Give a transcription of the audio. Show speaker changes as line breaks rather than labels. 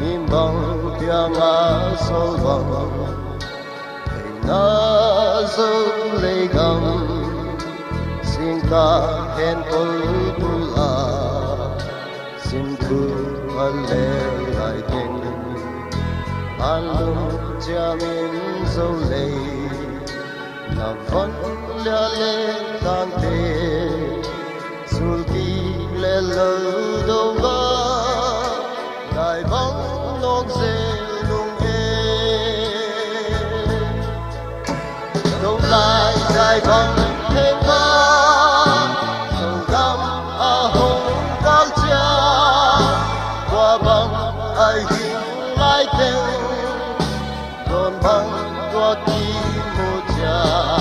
nhìn bóng tia ngã sâu vòng hình ngã dấu lê gầm xin ta hẹn tôi tu à xin thương ân lê lại tình an lung cha min dấu lê là vẫn lea lê tan tê sul ti lê lơ đâu ngã đại bóng nóc dê lung đâu lại đại bóng thêm vang sầu găm hồng cao cha qua băng ai hiểu lại tên còn băng qua tim một cha